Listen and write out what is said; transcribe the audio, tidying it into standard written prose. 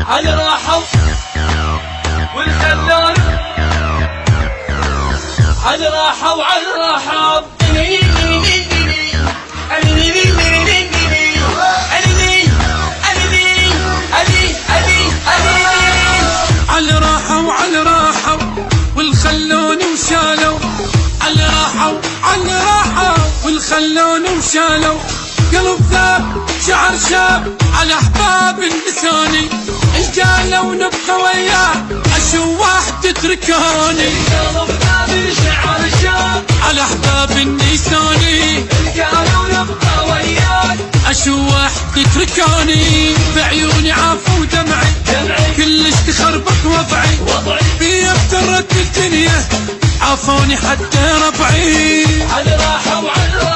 على راحوا والخلون على راحوا على راحوا على راحوا على راحوا والخلون وشالوا على راحوا على راحوا والخلون وشالوا قلب ذاب شعر شاب على احباب النساني ايش قالوا نبقى وياه اشوح تتركوني قلب ذاب شعر شاب على احباب النساني قالوا نبقى وياك اشوح تتركوني بعيوني عافوا دمعي كلش تخربط وضعي بي افترت الدنيا عافوني حتى ربعي على راحوا على